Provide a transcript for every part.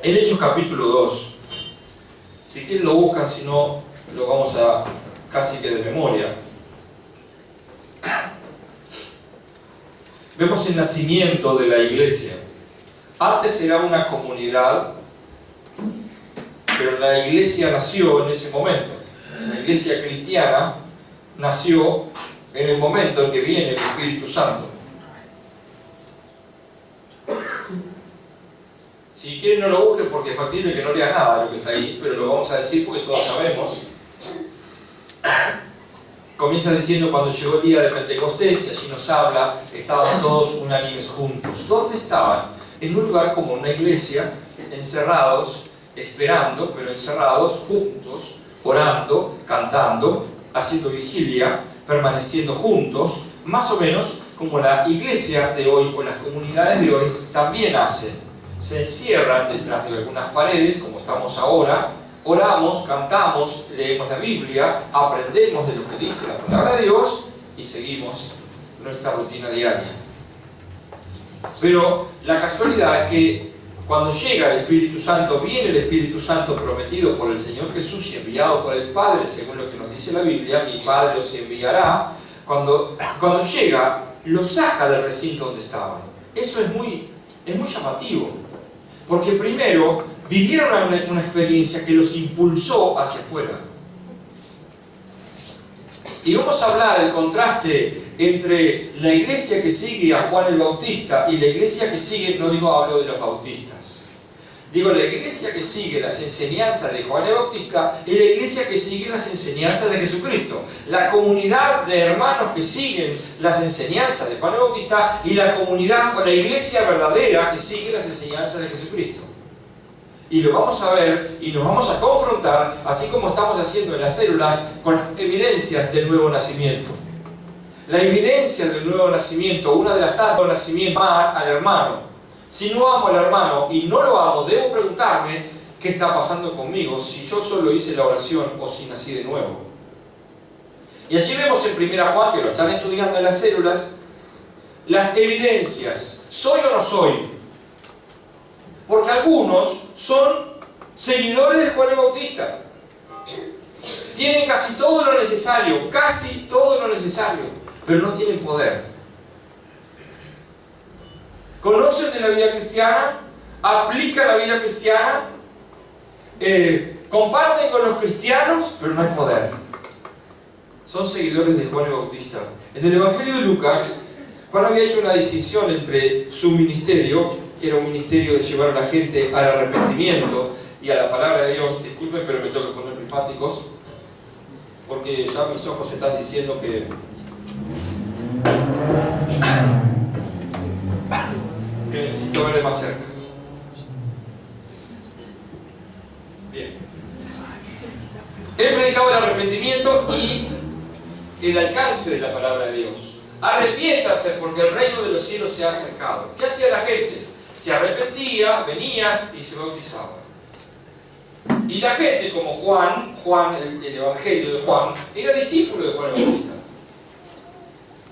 En Hechos capítulo 2, si quieren lo buscan, si no, lo vamos a casi que de memoria. Vemos el nacimiento de la iglesia. Antes era una comunidad, pero la iglesia nació en ese momento. La iglesia cristiana nació en el momento en que viene el Espíritu Santo. Si quieren no lo busquen porque es factible que no lea nada de lo que está ahí, pero lo vamos a decir porque todos sabemos. Comienza diciendo cuando llegó el día de Pentecostés, y allí nos habla, estaban todos unánimes juntos. ¿Dónde estaban? En un lugar como una iglesia, encerrados, esperando, pero encerrados, juntos, orando, cantando, haciendo vigilia, permaneciendo juntos, más o menos como la iglesia de hoy o las comunidades de hoy también hacen. Se encierran detrás de algunas paredes, como estamos ahora, oramos, cantamos, leemos la Biblia, aprendemos de lo que dice la palabra de Dios y seguimos nuestra rutina diaria. Pero la casualidad es que cuando llega el Espíritu Santo, viene el Espíritu Santo prometido por el Señor Jesús y enviado por el Padre, según lo que nos dice la Biblia, mi Padre os enviará. Cuando llega, lo saca del recinto donde estaban. Eso es muy llamativo, porque primero vivieron una experiencia que los impulsó hacia afuera. Y vamos a hablar del contraste entre la iglesia que sigue a Juan el Bautista y la iglesia que sigue, hablo de los bautistas. Digo, la iglesia que sigue las enseñanzas de Juan el Bautista y la iglesia que sigue las enseñanzas de Jesucristo. La comunidad de hermanos que siguen las enseñanzas de Juan el Bautista y la comunidad o la iglesia verdadera que sigue las enseñanzas de Jesucristo. Y lo vamos a ver y nos vamos a confrontar, así como estamos haciendo en las células, con las evidencias del nuevo nacimiento. La evidencia del nuevo nacimiento, una de las tantas nacimientos, amar al hermano. Si no amo al hermano y no lo amo, debo preguntarme qué está pasando conmigo, si yo solo hice la oración o si nací de nuevo. Y allí vemos en 1 Juan, que lo están estudiando en las células, las evidencias. ¿Soy o no soy? Porque algunos son seguidores de Juan el Bautista. Tienen casi todo lo necesario, pero no tienen poder. Conocen de la vida cristiana, aplican la vida cristiana, comparten con los cristianos, pero no hay poder. Son seguidores de Juan el Bautista. En el Evangelio de Lucas, Juan había hecho una distinción entre su ministerio, que era un ministerio de llevar a la gente al arrepentimiento y a la palabra de Dios. Disculpen, pero me tengo que poner prismáticos, porque ya mis ojos están diciendo que necesito ver de más cerca. Bien. Él predicaba el arrepentimiento y el alcance de la palabra de Dios. Arrepiéntase porque el reino de los cielos se ha acercado. ¿Qué hacía la gente? Se arrepentía, venía y se bautizaba. Y la gente, como Juan, el Evangelio de Juan, era discípulo de Juan el Bautista,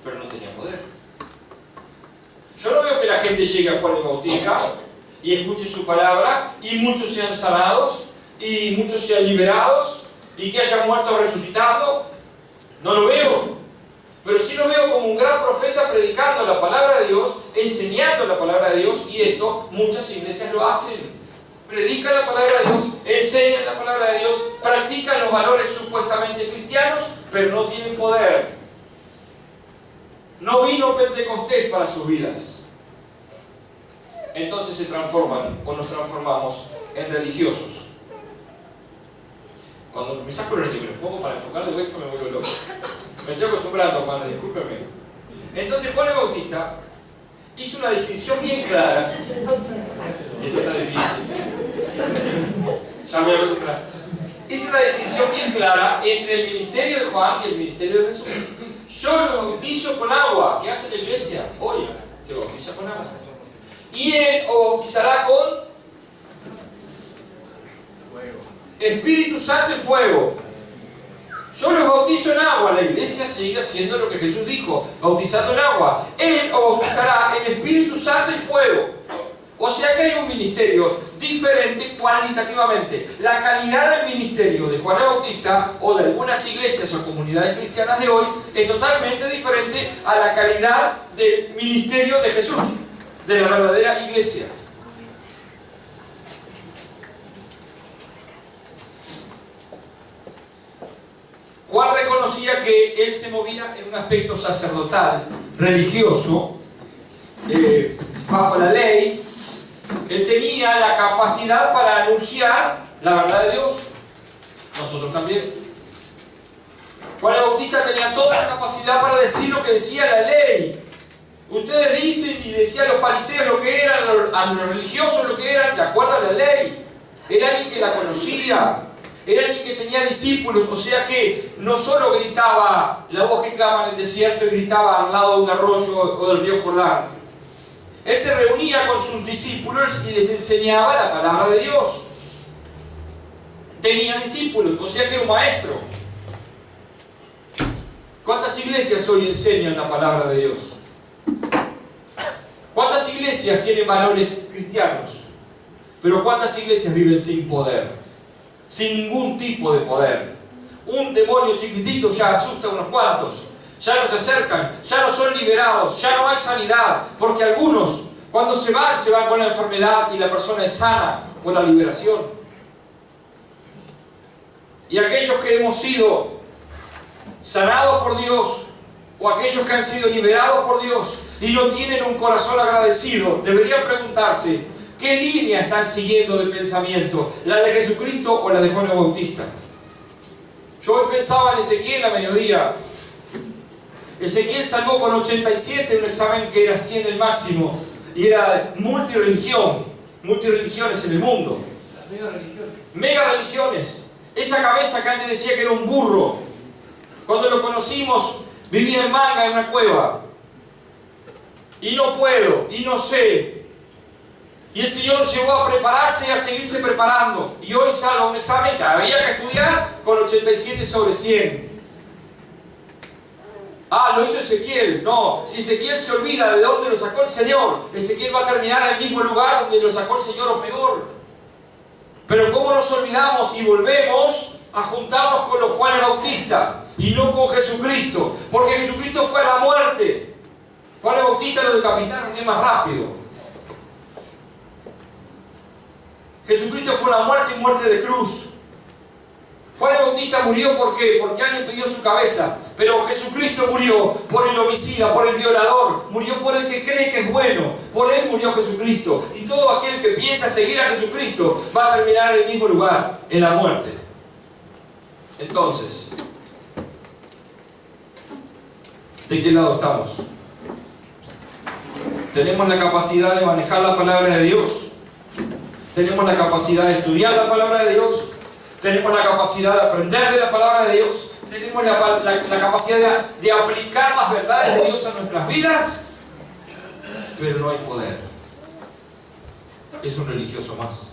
pero no tenía poder. Yo no veo que la gente llegue a Juan el Bautista y escuche su palabra y muchos sean sanados y muchos sean liberados y que hayan muerto resucitando. No lo veo. Pero sí lo veo como un gran profeta predicando la palabra de Dios, enseñando la palabra de Dios, y esto muchas iglesias lo hacen. Predican la palabra de Dios, enseñan la palabra de Dios, practican los valores supuestamente cristianos, pero no tienen poder. No vino Pentecostés para sus vidas. Entonces se transforman o nos transformamos en religiosos. Cuando me saco los lentes y me los pongo para enfocar de vuelta me vuelvo loco. Me estoy acostumbrando, hermano, discúlpeme. Entonces Juan el Bautista hizo una distinción bien clara. Esto está difícil. Ya me voy a acostumbrar. Hizo una distinción bien clara entre el ministerio de Juan y el ministerio de Jesús. Yo lo bautizo con agua. ¿Qué hace la iglesia? Oye, te bautiza con agua. Y él os bautizará con Espíritu Santo y fuego. Yo los bautizo en agua. La iglesia sigue haciendo lo que Jesús dijo, bautizando en agua. Él os bautizará en Espíritu Santo y fuego. O sea que hay un ministerio diferente cualitativamente. La calidad del ministerio de Juan el Bautista o de algunas iglesias o comunidades cristianas de hoy es totalmente diferente a la calidad del ministerio de Jesús, de la verdadera iglesia. Juan reconocía que él se movía en un aspecto sacerdotal, religioso, bajo la ley. Él tenía la capacidad para anunciar la verdad de Dios. Nosotros también. Juan el Bautista tenía toda la capacidad para decir lo que decía la ley. Ustedes dicen, y decían los fariseos lo que eran, a los religiosos lo que eran, de acuerdo a la ley. Era alguien que la conocía. Era alguien que tenía discípulos, o sea que no solo gritaba la voz que clama en el desierto y gritaba al lado de un arroyo o del río Jordán. Él se reunía con sus discípulos y les enseñaba la palabra de Dios. Tenía discípulos, o sea que era un maestro. ¿Cuántas iglesias hoy enseñan la palabra de Dios? ¿Cuántas iglesias tienen valores cristianos? Pero ¿cuántas iglesias viven sin poder? Sin ningún tipo de poder. Un demonio chiquitito ya asusta a unos cuantos. Ya no se acercan, ya no son liberados, ya no hay sanidad. Porque algunos, cuando se van con la enfermedad y la persona es sana por la liberación. Y aquellos que hemos sido sanados por Dios, o aquellos que han sido liberados por Dios y no tienen un corazón agradecido, deberían preguntarse: ¿qué línea están siguiendo de pensamiento? ¿La de Jesucristo o la de Juan el Bautista? Yo hoy pensaba en Ezequiel a mediodía. Ezequiel salvó con 87 un examen que era 100 el máximo. Y era multirreligiones en el mundo. Las mega religiones. Esa cabeza que antes decía que era un burro. Cuando lo conocimos, vivía en Manga, en una cueva. Y no puedo, y no sé. Y el Señor lo llevó a prepararse y a seguirse preparando. Y hoy salva un examen que había que estudiar con 87 sobre 100. Ah, lo hizo Ezequiel. No, si Ezequiel se olvida de dónde lo sacó el Señor, Ezequiel va a terminar en el mismo lugar donde lo sacó el Señor o peor. Pero ¿cómo nos olvidamos y volvemos a juntarnos con los Juan el Bautista y no con Jesucristo? Porque Jesucristo fue a la muerte. Juan el Bautista lo decapitaron, es más rápido. Jesucristo fue la muerte y muerte de cruz. Juan el Bautista murió ¿por qué? Porque alguien pidió su cabeza. Pero Jesucristo murió por el homicida, por el violador. Murió por el que cree que es bueno. Por él murió Jesucristo. Y todo aquel que piensa seguir a Jesucristo va a terminar en el mismo lugar, en la muerte. Entonces, ¿de qué lado estamos? ¿Tenemos la capacidad de manejar la palabra de Dios? ¿Tenemos la capacidad de estudiar la palabra de Dios? ¿Tenemos la capacidad de aprender de la palabra de Dios? ¿Tenemos la capacidad de aplicar las verdades de Dios a nuestras vidas? Pero no hay poder. Es un religioso más.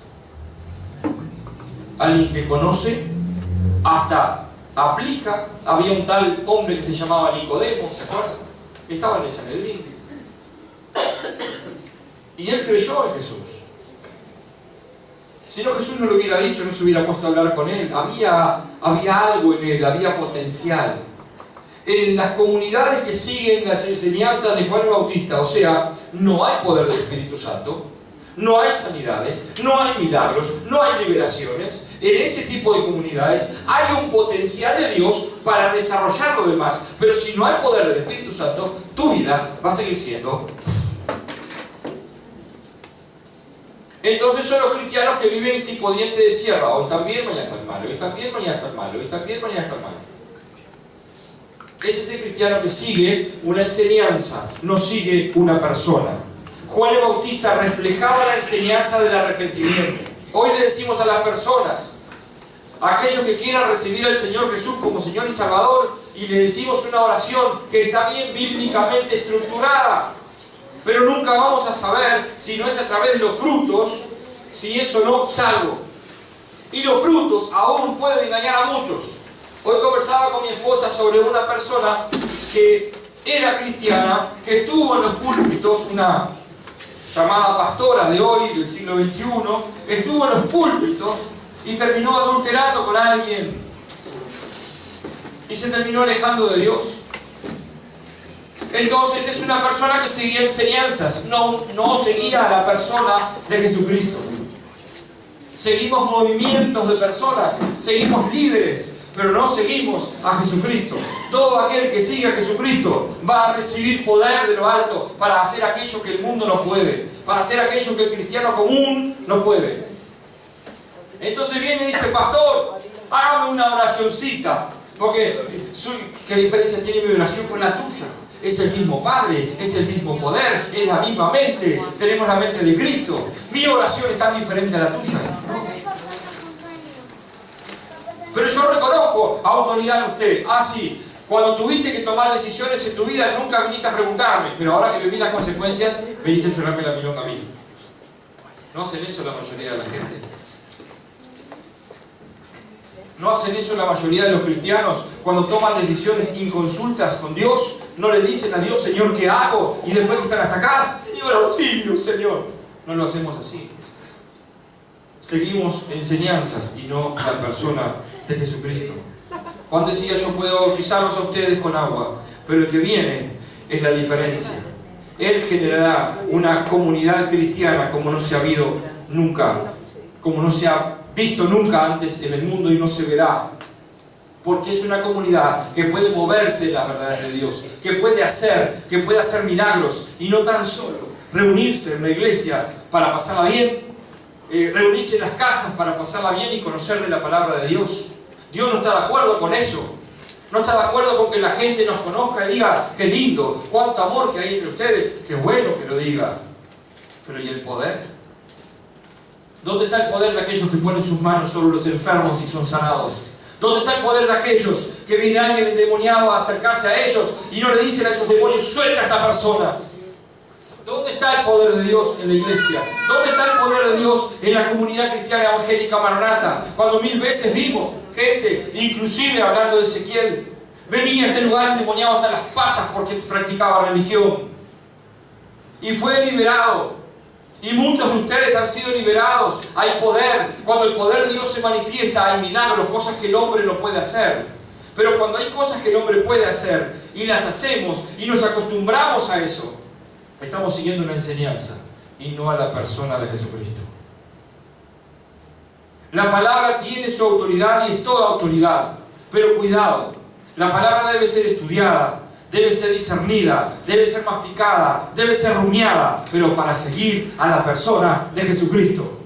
Alguien que conoce, hasta aplica. Había un tal hombre que se llamaba Nicodemo, ¿se acuerdan? Estaba en el Sanedrín. Y él creyó en Jesús. Si no, Jesús no lo hubiera dicho, no se hubiera puesto a hablar con él. Había algo en él, había potencial. En las comunidades que siguen las enseñanzas de Juan el Bautista, o sea, no hay poder del Espíritu Santo, no hay sanidades, no hay milagros, no hay liberaciones. En ese tipo de comunidades hay un potencial de Dios para desarrollar lo demás. Pero si no hay poder del Espíritu Santo, tu vida va a seguir siendo... Entonces son los cristianos que viven tipo diente de sierra. Hoy están bien, mañana están mal. Hoy están bien, mañana están mal. Hoy están bien, mañana están mal. Ese es el cristiano que sigue una enseñanza, no sigue una persona. Juan el Bautista reflejaba la enseñanza del arrepentimiento. Hoy le decimos a las personas, a aquellos que quieran recibir al Señor Jesús como Señor y Salvador, y le decimos una oración que está bien bíblicamente estructurada. Pero nunca vamos a saber, si no es a través de los frutos, si es o no salvo. Y los frutos aún pueden engañar a muchos. Hoy conversaba con mi esposa sobre una persona que era cristiana, que estuvo en los púlpitos, una llamada pastora de hoy, del siglo XXI, estuvo en los púlpitos y terminó adulterando con alguien y se terminó alejando de Dios. Entonces es una persona que seguía enseñanzas, no seguía a la persona de Jesucristo. Seguimos movimientos de personas, seguimos líderes, pero no seguimos a Jesucristo. Todo aquel que sigue a Jesucristo va a recibir poder de lo alto para hacer aquello que el mundo no puede, para hacer aquello que el cristiano común no puede. Entonces viene y dice: pastor, hágame una oracioncita, porque ¿qué diferencia tiene mi oración con la tuya? Es el mismo Padre, es el mismo poder, es la misma mente, tenemos la mente de Cristo. Mi oración es tan diferente a la tuya. Pero yo reconozco autoridad en usted. Ah, sí, cuando tuviste que tomar decisiones en tu vida nunca viniste a preguntarme, pero ahora que viví las consecuencias, viniste a llorarme la milonga a mí. ¿No hacen eso la mayoría de la gente? ¿No hacen eso la mayoría de los cristianos cuando toman decisiones inconsultas con Dios? ¿No le dicen a Dios: Señor, ¿qué hago? Y después que están hasta acá: Señor, auxilio, Señor. No lo hacemos así. Seguimos enseñanzas y no la persona de Jesucristo. Juan decía: yo puedo bautizarlos a ustedes con agua, pero el que viene es la diferencia. Él generará una comunidad cristiana como no se ha habido nunca, como no se ha visto nunca antes en el mundo y no se verá. Porque es una comunidad que puede moverse en la verdad de Dios, que puede hacer milagros, y no tan solo reunirse en la iglesia para pasarla bien, reunirse en las casas para pasarla bien y conocer de la palabra de Dios. Dios no está de acuerdo con eso. No está de acuerdo con que la gente nos conozca y diga: qué lindo, cuánto amor que hay entre ustedes. Qué bueno que lo diga. Pero ¿y el poder? ¿Dónde está el poder de aquellos que ponen sus manos sobre los enfermos y son sanados? ¿Dónde está el poder de aquellos que viene alguien endemoniado a acercarse a ellos y no le dicen a esos demonios: suelta a esta persona? ¿Dónde está el poder de Dios en la iglesia? ¿Dónde está el poder de Dios en la comunidad cristiana evangélica Maranata? Cuando 1000 veces vimos gente, inclusive hablando de Ezequiel, venía a este lugar endemoniado hasta las patas porque practicaba religión y fue liberado. Y muchos de ustedes han sido liberados. Hay poder. Cuando el poder de Dios se manifiesta, hay milagros, cosas que el hombre no puede hacer. Pero cuando hay cosas que el hombre puede hacer y las hacemos y nos acostumbramos a eso, estamos siguiendo una enseñanza y no a la persona de Jesucristo. La palabra tiene su autoridad y es toda autoridad. Pero cuidado, la palabra debe ser estudiada, debe ser discernida, debe ser masticada, debe ser rumiada, pero para seguir a la persona de Jesucristo.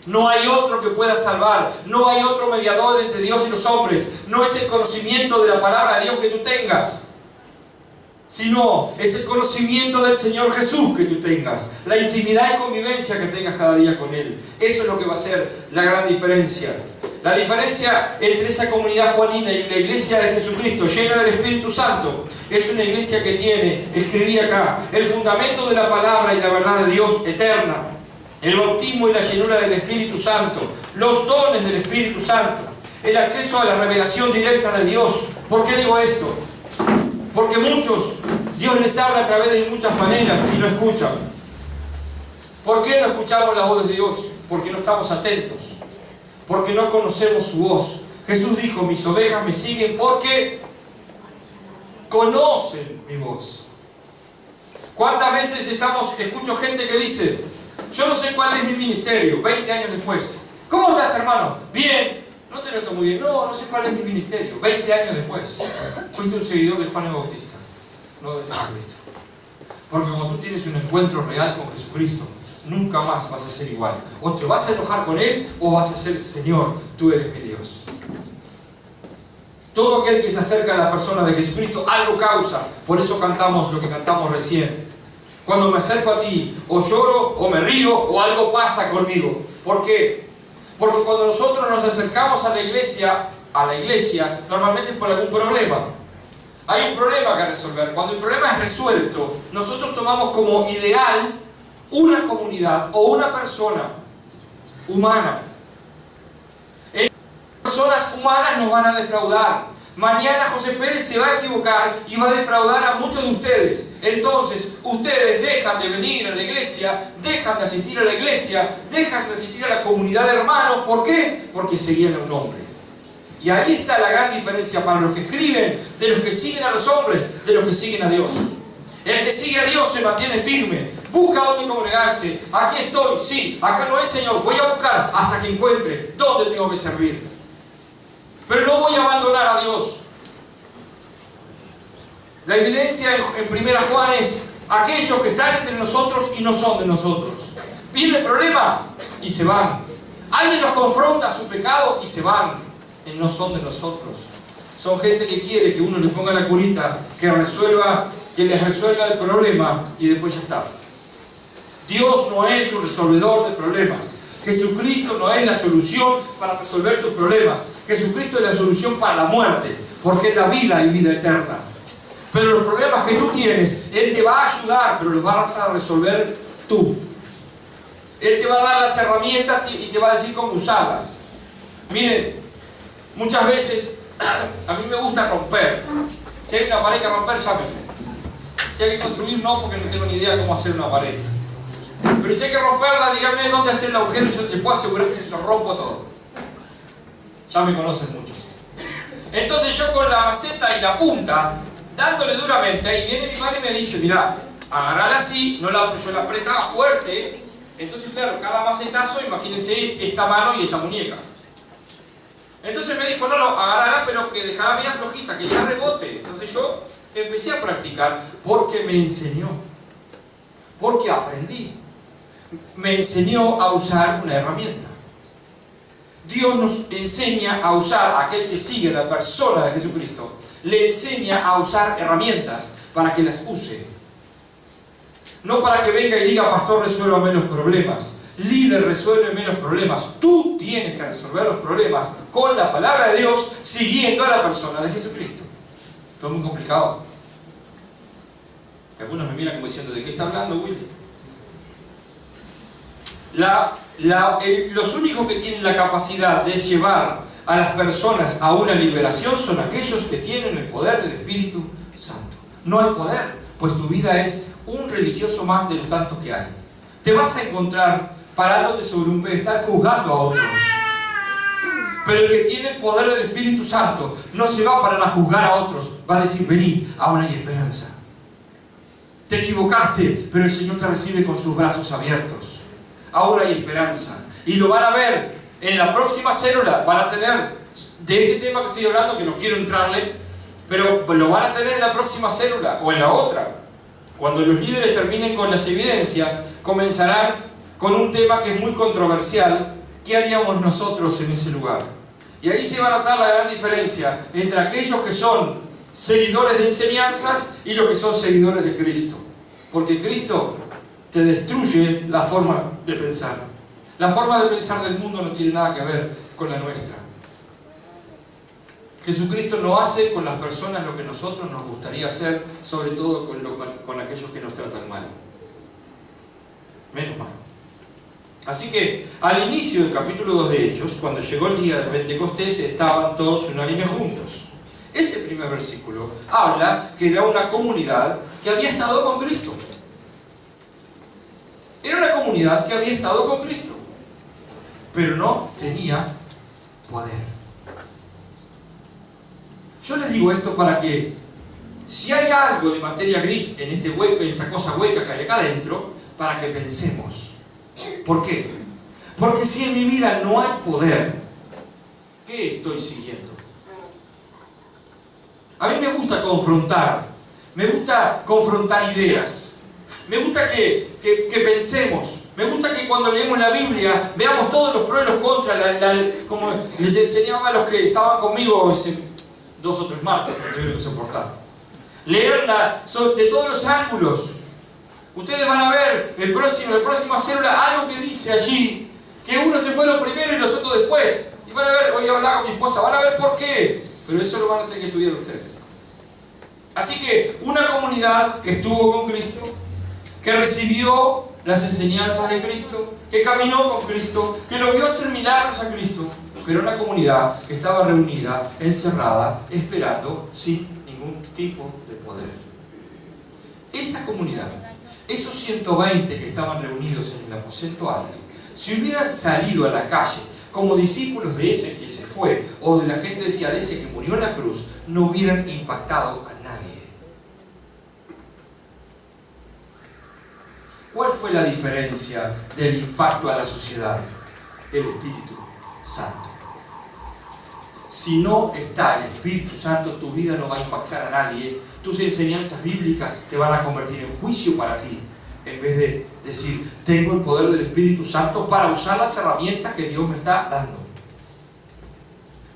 No hay otro que pueda salvar, no hay otro mediador entre Dios y los hombres. No es el conocimiento de la palabra de Dios que tú tengas, sino es el conocimiento del Señor Jesús que tú tengas, la intimidad y convivencia que tengas cada día con Él. Eso es lo que va a ser la gran diferencia. La diferencia entre esa comunidad juanina y la iglesia de Jesucristo, llena del Espíritu Santo, es una iglesia que tiene, escribí acá, el fundamento de la palabra y la verdad de Dios eterna, el bautismo y la llenura del Espíritu Santo, los dones del Espíritu Santo, el acceso a la revelación directa de Dios. ¿Por qué digo esto? Porque muchos, Dios les habla a través de muchas maneras y no escuchan. ¿Por qué no escuchamos la voz de Dios? Porque no estamos atentos, porque no conocemos su voz. Jesús dijo: mis ovejas me siguen porque conocen mi voz. ¿Cuántas veces escucho gente que dice: yo no sé cuál es mi ministerio, 20 años después? ¿Cómo estás, hermano? Bien. No te noto muy bien. No sé cuál es mi ministerio, 20 años después. Fuiste un seguidor de Juan el Bautista, no de Jesucristo. Porque cuando tú tienes un encuentro real con Jesucristo, nunca más vas a ser igual. O te vas a enojar con Él, o vas a ser: Señor, tú eres mi Dios. Todo aquel que se acerca a la persona de Jesucristo algo causa. Por eso cantamos lo que cantamos recién. Cuando me acerco a ti, o lloro, o me río, o algo pasa conmigo. ¿Por qué? Porque cuando nosotros nos acercamos a la iglesia, normalmente es por algún problema. Hay un problema que resolver. Cuando el problema es resuelto, nosotros tomamos como ideal una comunidad o una persona humana. Personas humanas nos van a defraudar. Mañana José Pérez se va a equivocar y va a defraudar a muchos de ustedes. Entonces, ustedes dejan de venir a la iglesia, dejan de asistir a la iglesia, dejan de asistir a la comunidad de hermanos. ¿Por qué? Porque seguían a un hombre. Y ahí está la gran diferencia para los que escriben, de los que siguen a los hombres, de los que siguen a Dios. El que sigue a Dios se mantiene firme, busca dónde congregarse. Aquí estoy, sí, acá no es, Señor, voy a buscar hasta que encuentre dónde tengo que servir. Pero no voy a abandonar a Dios. La evidencia en 1 Juan es aquellos que están entre nosotros y no son de nosotros. Viene el problema y se van. Alguien nos confronta a su pecado y se van. Y no son de nosotros. Son gente que quiere que uno le ponga la curita, que les resuelva el problema y después ya está. Dios no es un resolvedor de problemas. Jesucristo no es la solución para resolver tus problemas. Jesucristo es la solución para la muerte, porque es la vida y vida eterna. Pero los problemas que tú tienes, Él te va a ayudar, pero los vas a resolver tú. Él te va a dar las herramientas y te va a decir cómo usarlas. Miren, muchas veces a mí me gusta romper. Si hay una pared que romper, llámenme. Si hay que construir, no, porque no tengo ni idea cómo hacer una pared. Pero si hay que romperla, díganme dónde hacer el agujero y yo les puedo asegurar que lo rompo todo. Ya me conocen muchos. Entonces yo con la maceta y la punta, dándole duramente, ahí viene mi madre y me dice, mirá, agarrala así, yo la apretaba fuerte, entonces claro, cada macetazo, imagínense esta mano y esta muñeca. Entonces me dijo, no, agarrala, pero que dejara media flojita, que ya rebote. Entonces yo empecé a practicar porque me enseñó, porque aprendí. Me enseñó a usar una herramienta. Dios nos enseña a usar, aquel que sigue la persona de Jesucristo, le enseña a usar herramientas para que las use. No para que venga y diga, pastor, resuelva menos problemas, líder, resuelve menos problemas. Tú tienes que resolver los problemas con la palabra de Dios, siguiendo a la persona de Jesucristo. Todo muy complicado. Algunos me miran como diciendo, ¿de qué está hablando, Willy? Los únicos que tienen la capacidad de llevar a las personas a una liberación son aquellos que tienen el poder del Espíritu Santo. No hay poder, pues tu vida es un religioso más de los tantos que hay. Te vas a encontrar parándote sobre un pedestal juzgando a otros. Pero el que tiene el poder del Espíritu Santo no se va a parar a juzgar a otros, va a decir, vení, aún hay esperanza. Te equivocaste, pero el Señor te recibe con sus brazos abiertos. Ahora hay esperanza. Y lo van a ver en la próxima célula. Van a tener, de este tema que estoy hablando, que no quiero entrarle, pero lo van a tener en la próxima célula o en la otra. Cuando los líderes terminen con las evidencias, comenzarán con un tema que es muy controversial. ¿Qué haríamos nosotros en ese lugar? Y ahí se va a notar la gran diferencia entre aquellos que son seguidores de enseñanzas y los que son seguidores de Cristo. Porque Cristo te destruye la forma de pensar. La forma de pensar del mundo no tiene nada que ver con la nuestra. Jesucristo no hace con las personas lo que nosotros nos gustaría hacer, sobre todo con aquellos que nos tratan mal. Menos mal. Así que al inicio del capítulo 2 de Hechos, cuando llegó el día de Pentecostés, estaban todos unánimes juntos. Ese primer versículo habla que era una comunidad que había estado con Cristo. Era una comunidad que había estado con Cristo, pero no tenía poder. Yo les digo esto para que, si hay algo de materia gris en este hueco, en esta cosa hueca que hay acá adentro, para que pensemos. ¿Por qué? Porque si en mi vida no hay poder, ¿qué estoy siguiendo? A mí me gusta confrontar ideas. Me gusta que pensemos. Me gusta que cuando leemos la Biblia veamos todos los pros y los contras, como les enseñaba a los que estaban conmigo ese 2 o 3 martes, no tuvieron que soportar. Leerla de todos los ángulos. Ustedes van a ver la próxima célula algo que dice allí, que unos se fueron primero y los otros después. Y van a ver, hoy hablaba con mi esposa, van a ver por qué. Pero eso lo van a tener que estudiar ustedes. Así que una comunidad que estuvo con Cristo, que recibió las enseñanzas de Cristo, que caminó con Cristo, que lo vio hacer milagros a Cristo, pero una comunidad que estaba reunida, encerrada, esperando sin ningún tipo de poder. Esa comunidad, esos 120 que estaban reunidos en el aposento alto, si hubieran salido a la calle como discípulos de ese que se fue, o de la gente decía de ese que murió en la cruz, no hubieran impactado a nadie. ¿Cuál fue la diferencia del impacto a la sociedad? El Espíritu Santo. Si no está el Espíritu Santo, tu vida no va a impactar a nadie. Tus enseñanzas bíblicas te van a convertir en juicio para ti, en vez de decir, tengo el poder del Espíritu Santo para usar las herramientas que Dios me está dando.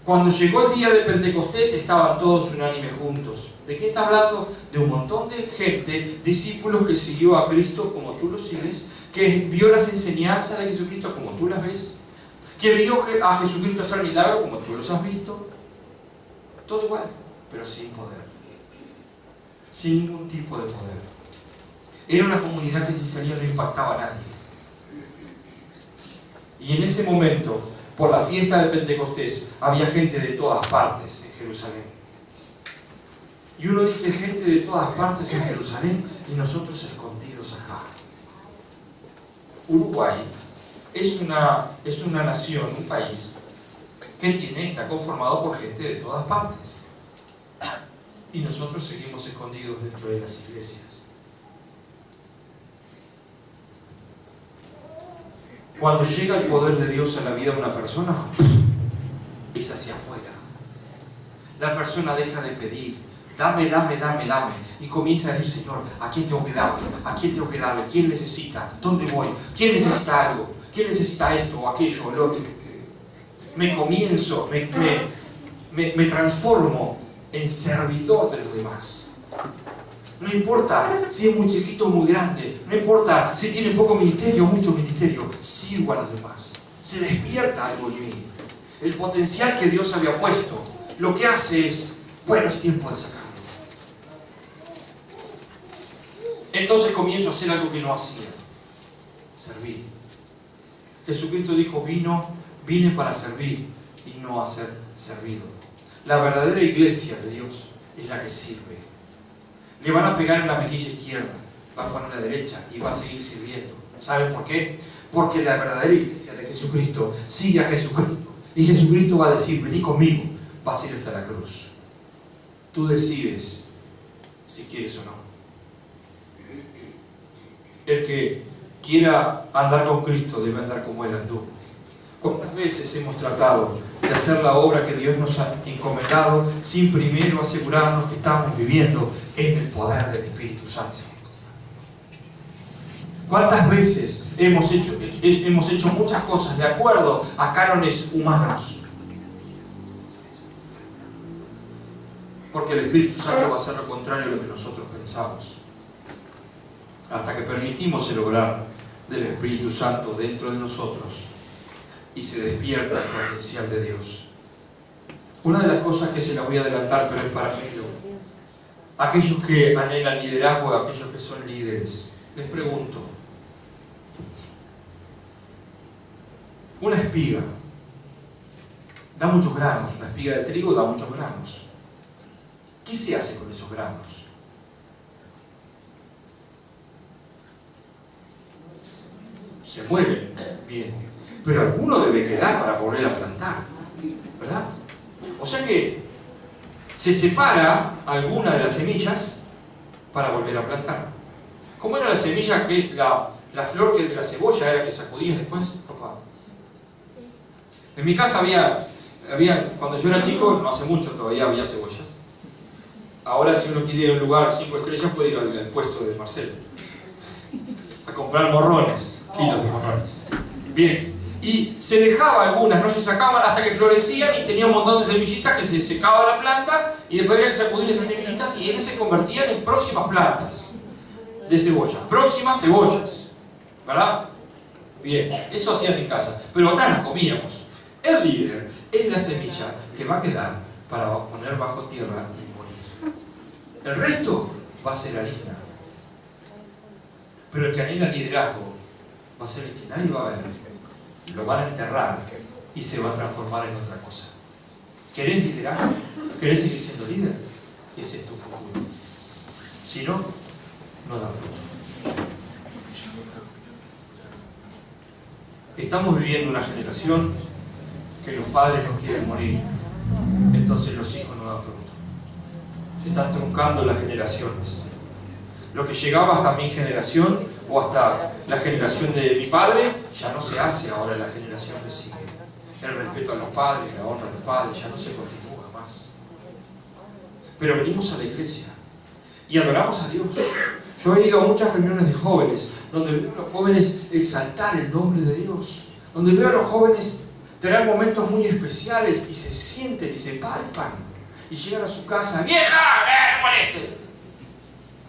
Cuando llegó el día de Pentecostés, estaban todos unánimes juntos. ¿De qué está hablando? De un montón de gente, discípulos que siguió a Cristo como tú lo sigues, que vio las enseñanzas de Jesucristo como tú las ves, que vio a Jesucristo hacer milagros como tú los has visto. Todo igual, pero sin poder. Sin ningún tipo de poder. Era una comunidad que si salía no impactaba a nadie. Y en ese momento, por la fiesta de Pentecostés, había gente de todas partes en Jerusalén. Y uno dice, gente de todas partes en Jerusalén y nosotros escondidos acá. Uruguay es una nación, un país que está conformado por gente de todas partes. Y nosotros seguimos escondidos dentro de las iglesias. Cuando llega el poder de Dios a la vida de una persona, es hacia afuera. La persona deja de pedir, dame, y comienza a decir, Señor, ¿a quién tengo que darle? ¿A quién tengo que darle? ¿Quién necesita? ¿Dónde voy? ¿Quién necesita algo? ¿Quién necesita esto o aquello o lo otro? Me transformo en servidor de los demás. No importa si es muy chiquito o muy grande, no importa si tiene poco ministerio o mucho ministerio, sirvo a los demás. Se despierta algo en mí. El potencial que Dios había puesto, lo que hace es, bueno, es tiempo de sacarlo. Entonces comienzo a hacer algo que no hacía: servir. Jesucristo dijo, vine para servir y no a ser servido. La verdadera iglesia de Dios es la que sirve. Le van a pegar en la mejilla izquierda, va a poner la derecha y va a seguir sirviendo. ¿Saben por qué? Porque la verdadera iglesia de Jesucristo sigue a Jesucristo. Y Jesucristo va a decir, vení conmigo, vas a ir hasta la cruz. Tú decides si quieres o no. El que quiera andar con Cristo debe andar como Él anduvo. ¿Cuántas veces hemos tratado de hacer la obra que Dios nos ha encomendado sin primero asegurarnos que estamos viviendo en el poder del Espíritu Santo? ¿Cuántas veces hemos hecho muchas cosas de acuerdo a cánones humanos? Porque el Espíritu Santo va a hacer lo contrario a lo que nosotros pensamos. Hasta que permitimos el obrar del Espíritu Santo dentro de nosotros y se despierta el potencial de Dios. Una de las cosas que se la voy a adelantar, pero es para mí, aquellos que anhelan liderazgo, aquellos que son líderes, les pregunto, una espiga da muchos granos, una espiga de trigo da muchos granos. ¿Qué se hace con esos granos? Se mueven, bien. Pero alguno debe quedar para volver a plantar, ¿verdad? O sea que se separa alguna de las semillas para volver a plantar. ¿Cómo era la semilla que la flor que de la cebolla era que sacudías después, papá? En mi casa había, cuando yo era chico, no hace mucho todavía había cebollas. Ahora si uno quiere ir a un lugar 5 estrellas puede ir al puesto de Marcelo a comprar morrones, kilos de morrones. Bien. Y se dejaba algunas, no se sacaban hasta que florecían y tenía un montón de semillitas que se secaba la planta y después había que sacudir esas semillitas y esas se convertían en próximas plantas de cebolla, próximas cebollas, ¿verdad? Bien, eso hacían en casa, pero otras las comíamos. El líder es la semilla que va a quedar para poner bajo tierra y morir. El resto va a ser harina. Pero el que anhela liderazgo va a ser el que nadie va a ver. Lo van a enterrar y se va a transformar en otra cosa. ¿Querés liderar? ¿Querés seguir siendo líder? Ese es tu futuro. Si no, no da fruto. Estamos viviendo una generación que los padres no quieren morir, entonces los hijos no dan fruto. Se están truncando las generaciones. Lo que llegaba hasta mi generación o hasta la generación de mi padre ya no se hace ahora en la generación que sigue. El respeto a los padres, la honra a los padres, ya no se continúa más. Pero venimos a la iglesia y adoramos a Dios. Yo he ido a muchas reuniones de jóvenes donde veo a los jóvenes exaltar el nombre de Dios, donde veo a los jóvenes tener momentos muy especiales y se sienten y se palpan y llegan a su casa: ¡vieja! ¡No moleste!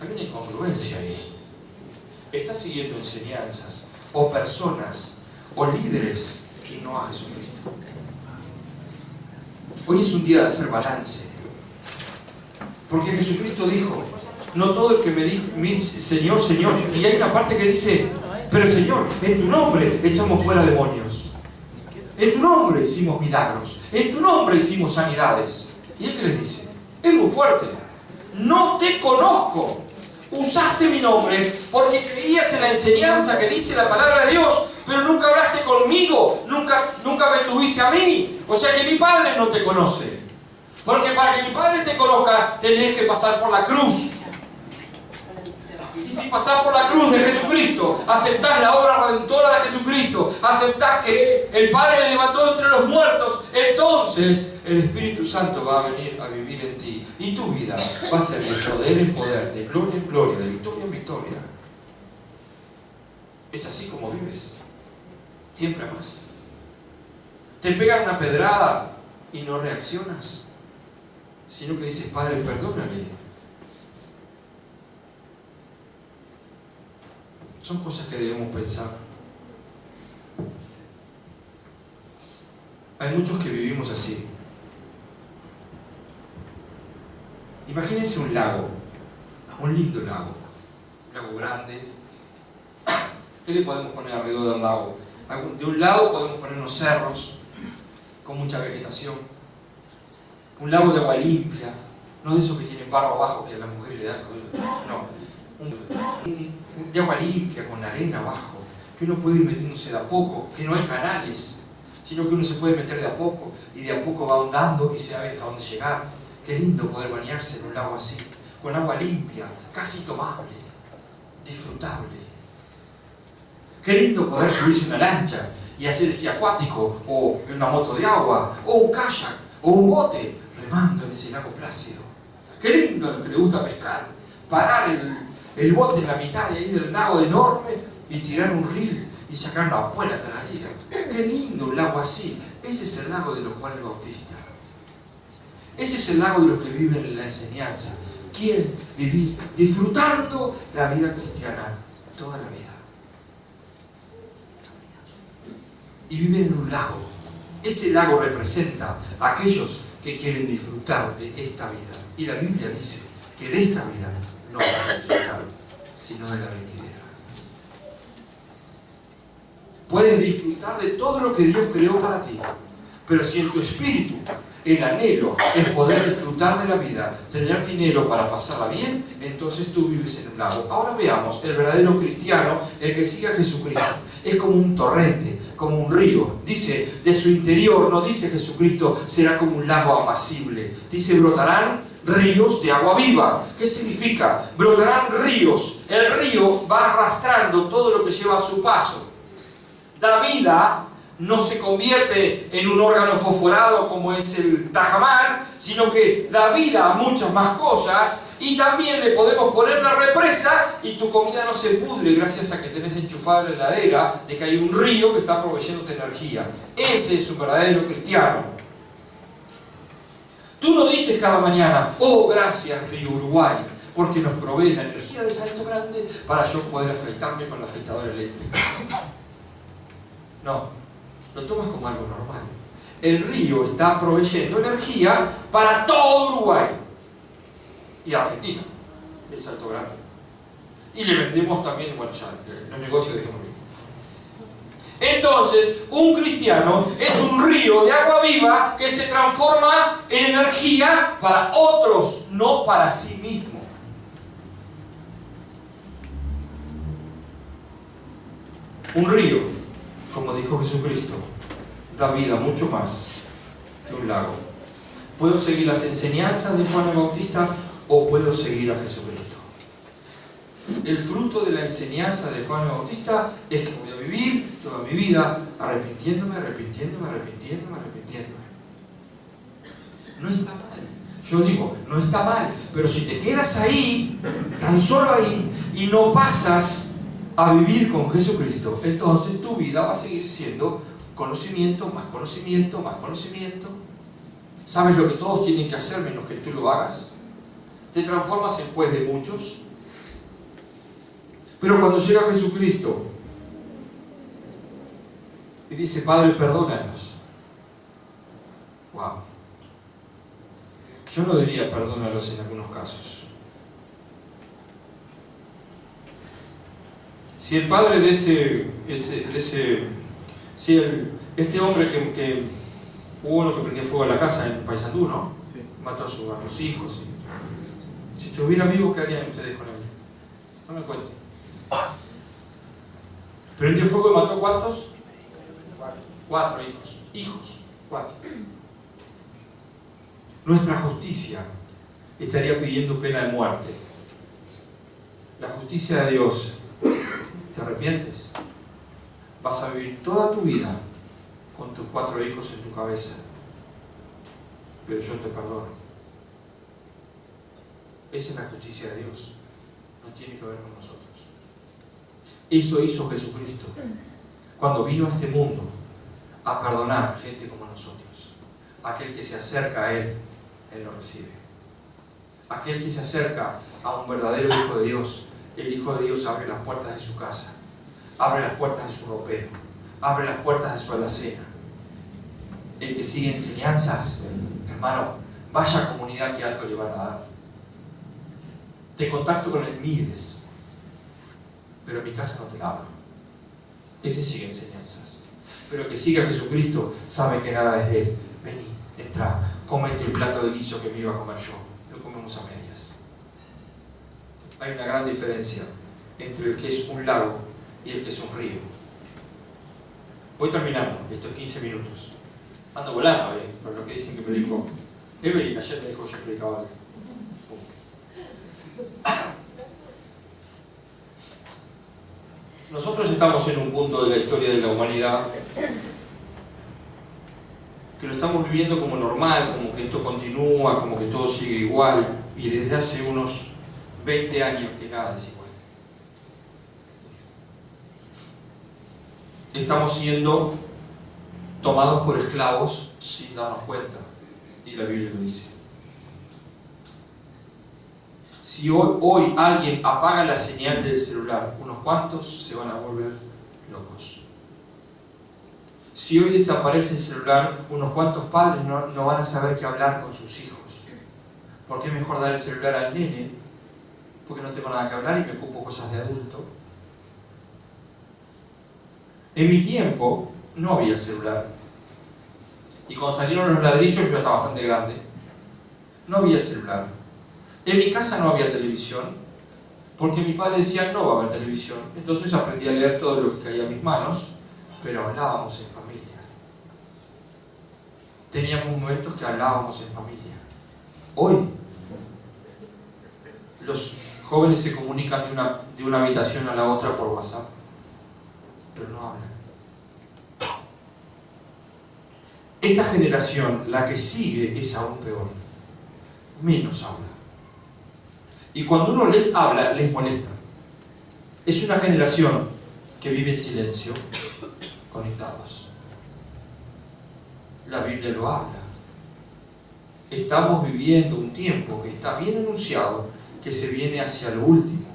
Hay una incongruencia ahí. Está siguiendo enseñanzas o personas o líderes y no a Jesucristo. Hoy es un día de hacer balance, porque Jesucristo dijo: no todo el que me dice Señor, Señor, y hay una parte que dice: pero Señor, en tu nombre echamos fuera demonios, en tu nombre hicimos milagros, en tu nombre hicimos sanidades. ¿Y él qué les dice? Es muy fuerte: no te conozco. Usaste mi nombre porque creías en la enseñanza que dice la palabra de Dios, pero nunca hablaste conmigo, nunca me tuviste a mí. O sea que mi Padre no te conoce. Porque para que mi Padre te conozca, tenés que pasar por la cruz. Y si pasás por la cruz de Jesucristo, aceptás la obra redentora de Jesucristo, aceptás que el Padre le levantó de entre los muertos, entonces el Espíritu Santo va a venir a vivir en ti. Y tu vida va a ser de poder en poder, de gloria en gloria, de victoria en victoria. Es así como vives. Siempre más. Te pegan una pedrada y no reaccionas, sino que dices: Padre, perdónale. Son cosas que debemos pensar. Hay muchos que vivimos así. Imagínense un lago, un lindo lago, un lago grande. ¿Qué le podemos poner alrededor del lago? De un lado podemos poner unos cerros con mucha vegetación, un lago de agua limpia, no de esos que tienen barro abajo que a las mujeres le dan, no, de agua limpia con arena abajo, que uno puede ir metiéndose de a poco, que no hay canales, sino que uno se puede meter de a poco y de a poco va ahondando y se sabe hasta dónde llegar. Qué lindo poder bañarse en un lago así, con agua limpia, casi tomable, disfrutable. Qué lindo poder subirse a una lancha y hacer esquí acuático, o una moto de agua, o un kayak, o un bote, remando en ese lago plácido. Qué lindo a los que les gusta pescar, parar el bote en la mitad de ahí del lago enorme y tirar un reel y sacar una buena tararera. Qué lindo un lago así. Ese es el lago de los Juan el Bautista. Ese es el lago de los que viven en la enseñanza. Quieren vivir disfrutando la vida cristiana toda la vida. Y viven en un lago. Ese lago representa a aquellos que quieren disfrutar de esta vida. Y la Biblia dice que de esta vida no vas a disfrutar, sino de la venidera. Puedes disfrutar de todo lo que Dios creó para ti, pero si en tu espíritu el anhelo es poder disfrutar de la vida, tener dinero para pasarla bien, entonces tú vives en un lago. Ahora veamos, el verdadero cristiano, el que sigue a Jesucristo, es como un torrente, como un río. Dice, de su interior, no dice Jesucristo, será como un lago apacible. Dice, brotarán ríos de agua viva. ¿Qué significa? Brotarán ríos. El río va arrastrando todo lo que lleva a su paso. Da vida. No se convierte en un órgano fosforado como es el tajamar, sino que da vida a muchas más cosas, y también le podemos poner una represa y tu comida no se pudre gracias a que tenés enchufada la heladera, de que hay un río que está proveyéndote energía. Ese es un verdadero cristiano. Tú no dices cada mañana: oh, gracias Río Uruguay, porque nos provee la energía de Salto Grande para yo poder afeitarme con la afeitadora eléctrica. No. Lo tomas como algo normal. El río está proveyendo energía para todo Uruguay y Argentina, el Salto Grande. Y le vendemos también, bueno, ya los negocios dejemos bien. Entonces, un cristiano es un río de agua viva que se transforma en energía para otros, no para sí mismo. Un río, como dijo Jesucristo, da vida mucho más que un lago. ¿Puedo seguir las enseñanzas de Juan el Bautista o puedo seguir a Jesucristo? El fruto de la enseñanza de Juan el Bautista es que voy a vivir toda mi vida arrepintiéndome. No está mal. Yo digo, no está mal, pero si te quedas ahí, tan solo ahí, y no pasas a vivir con Jesucristo, entonces tu vida va a seguir siendo conocimiento, más conocimiento, más conocimiento. ¿Sabes lo que todos tienen que hacer menos que tú lo hagas? Te transformas en juez de muchos. Pero cuando llega Jesucristo y dice, Padre, perdónanos. Wow. Yo no diría perdónalos en algunos casos. Si el padre de este hombre que hubo uno que prendía fuego a la casa en Paysandú, ¿no? Sí. Mató a los hijos. Si estuviera vivo, ¿qué harían ustedes con él? No me cuenten. Prendió fuego y mató ¿cuántos? 4 hijos. Hijos, 4. Nuestra justicia estaría pidiendo pena de muerte. La justicia de Dios, ¿te arrepientes? Vas a vivir toda tu vida con tus 4 hijos en tu cabeza, pero yo te perdono. Esa es la justicia de Dios. No tiene que ver con nosotros. Eso hizo Jesucristo cuando vino a este mundo a perdonar gente como nosotros. Aquel que se acerca a Él, Él lo recibe. Aquel que se acerca a un verdadero Hijo de Dios, el Hijo de Dios abre las puertas de su casa, abre las puertas de su ropero, abre las puertas de su alacena. El que sigue enseñanzas, hermano, vaya comunidad que algo le van a dar. Te contacto con el Mides, pero en mi casa no te hablo. Ese sigue enseñanzas. Pero que siga a Jesucristo sabe que nada es de Él. Vení, entra, comete el plato de guiso que me iba a comer yo. Lo comemos a medias. Hay una gran diferencia entre el que es un lago y el que es un río. Voy terminando estos 15 minutos. Ando volando por lo que dicen que predicó. Evelyn ayer me dijo que yo predicaba algo. Nosotros estamos en un punto de la historia de la humanidad que lo estamos viviendo como normal, como que esto continúa, como que todo sigue igual, y desde hace unos 20 años que nada es igual. Estamos siendo tomados por esclavos sin darnos cuenta, y la Biblia lo dice. Si hoy alguien apaga la señal del celular, unos cuantos se van a volver locos. Si hoy desaparece el celular, unos cuantos padres no van a saber qué hablar con sus hijos. ¿Por qué mejor dar el celular al nene? Porque no tengo nada que hablar y me ocupo cosas de adulto. En mi tiempo no había celular. Y cuando salieron los ladrillos yo estaba bastante grande. No había celular. En mi casa no había televisión, porque mi padre decía no va a haber televisión. Entonces aprendí a leer todo lo que caía en mis manos, pero hablábamos en familia. Teníamos momentos que hablábamos en familia. Hoy, los jóvenes se comunican de una habitación a la otra por WhatsApp, pero no hablan. Esta generación, la que sigue, es aún peor. Menos habla. Y cuando uno les habla, les molesta. Es una generación que vive en silencio, conectados. La Biblia lo habla. Estamos viviendo un tiempo que está bien anunciado, que se viene hacia lo último.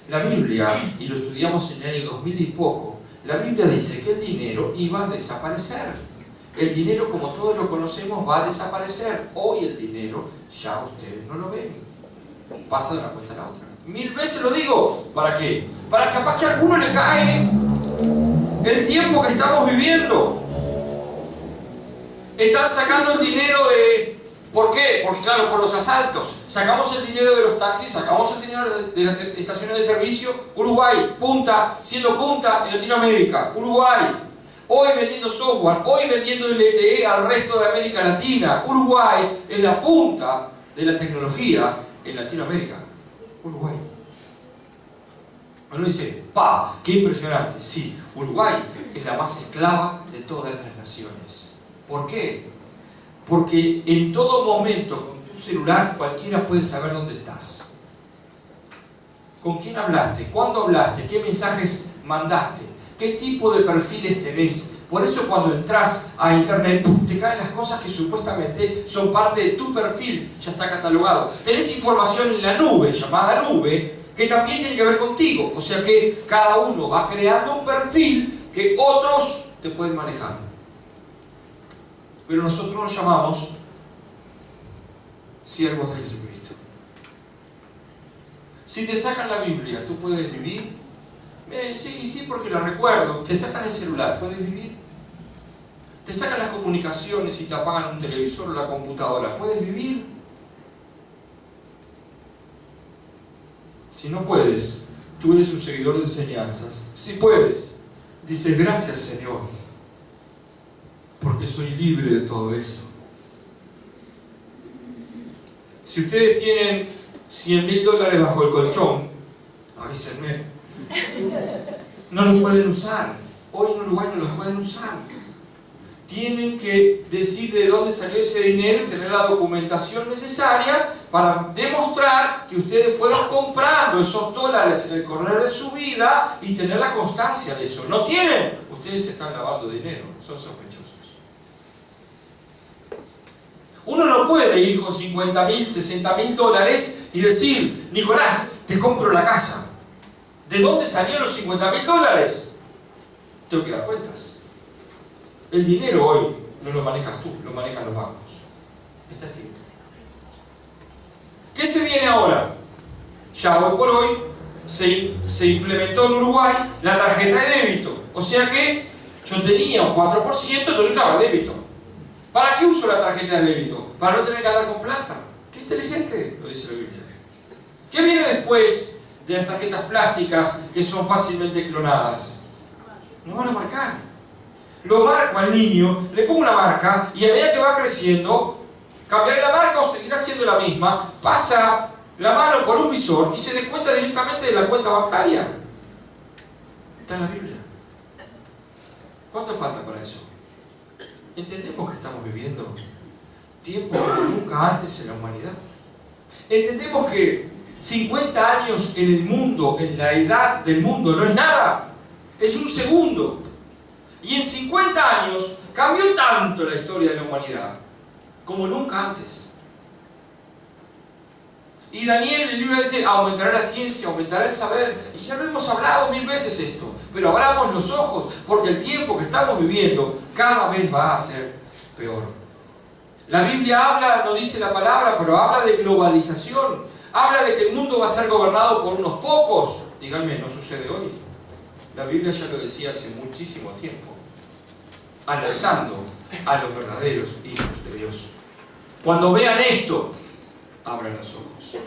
La Biblia, y lo estudiamos en el 2000 y poco, la Biblia dice que el dinero iba a desaparecer. El dinero, como todos lo conocemos, va a desaparecer. Hoy el dinero ya ustedes no lo ven. Pasa de una cuenta a la otra. 1000 veces lo digo. ¿Para qué? Para capaz que a alguno le cae el tiempo que estamos viviendo. Están sacando el dinero de... ¿Por qué? Porque claro, por los asaltos. Sacamos el dinero de los taxis, sacamos el dinero de las estaciones de servicio. Uruguay, punta, siendo punta en Latinoamérica. Uruguay, hoy vendiendo software, hoy vendiendo LTE al resto de América Latina. Uruguay es la punta de la tecnología en Latinoamérica. Uruguay. Uno dice, ¡pah! ¡Qué impresionante! Sí, Uruguay es la más esclava de todas las naciones. ¿Por qué? Porque en todo momento, con tu celular, cualquiera puede saber dónde estás. ¿Con quién hablaste? ¿Cuándo hablaste? ¿Qué mensajes mandaste? ¿Qué tipo de perfiles tenés? Por eso cuando entras a internet, te caen las cosas que supuestamente son parte de tu perfil, ya está catalogado. Tenés información en la nube, llamada nube, que también tiene que ver contigo. O sea que cada uno va creando un perfil que otros te pueden manejar. Pero nosotros nos llamamos siervos de Jesucristo. Si te sacan la Biblia, ¿tú puedes vivir? Sí, porque la recuerdo. Te sacan el celular, ¿puedes vivir? Te sacan las comunicaciones y te apagan un televisor o la computadora, ¿puedes vivir? Si no puedes, tú eres un seguidor de enseñanzas. Si puedes, dices gracias Señor, porque soy libre de todo eso. Si ustedes tienen $100.000 bajo el colchón, avísenme. No los pueden usar. Hoy en Uruguay no los pueden usar. Tienen que decir de dónde salió ese dinero y tener la documentación necesaria para demostrar que ustedes fueron comprando esos dólares en el correr de su vida y tener la constancia de eso. ¿No tienen? Ustedes están lavando dinero, son sospechosos. Uno no puede ir con $50.000, $60.000 y decir, Nicolás, te compro la casa. ¿De dónde salieron los $50.000? Tengo que dar cuentas. El dinero hoy no lo manejas tú, lo manejan los bancos. ¿Está escrito? ¿Qué se viene ahora? Ya hoy por hoy se implementó en Uruguay la tarjeta de débito. O sea que yo tenía un 4%, entonces usaba débito. ¿Para qué uso la tarjeta de débito? Para no tener que andar con plata. ¡Qué inteligente! Lo dice la Biblia. ¿Qué viene después de las tarjetas plásticas que son fácilmente clonadas? Nos van a marcar. Lo marco al niño, le pongo una marca y a medida que va creciendo, cambiaré la marca o seguirá siendo la misma, pasa la mano por un visor y se descuenta directamente de la cuenta bancaria. Está en la Biblia. ¿Cuánto falta para eso? Entendemos que estamos viviendo tiempos como nunca antes en la humanidad. Entendemos que 50 años en el mundo, en la edad del mundo, no es nada. Es un segundo. Y en 50 años cambió tanto la historia de la humanidad como nunca antes. Y Daniel, el libro dice, aumentará la ciencia, aumentará el saber. Y ya lo hemos hablado 1000 veces esto. Pero abramos los ojos, porque el tiempo que estamos viviendo cada vez va a ser peor. La Biblia habla, no dice la palabra, pero habla de globalización. Habla de que el mundo va a ser gobernado por unos pocos. Díganme, no sucede hoy. La Biblia ya lo decía hace muchísimo tiempo, alertando a los verdaderos hijos de Dios. Cuando vean esto, abran los ojos.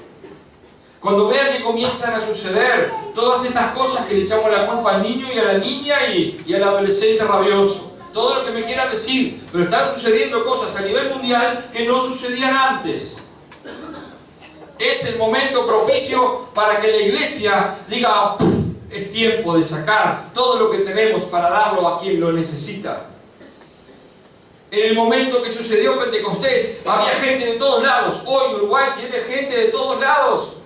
Cuando vean que comienzan a suceder todas estas cosas que le echamos la culpa al niño y a la niña y al adolescente rabioso, todo lo que me quieran decir, pero están sucediendo cosas a nivel mundial que no sucedían antes. Es el momento propicio para que la iglesia diga, es tiempo de sacar todo lo que tenemos para darlo a quien lo necesita. En el momento que sucedió Pentecostés, había gente de todos lados. Hoy Uruguay tiene gente de todos lados.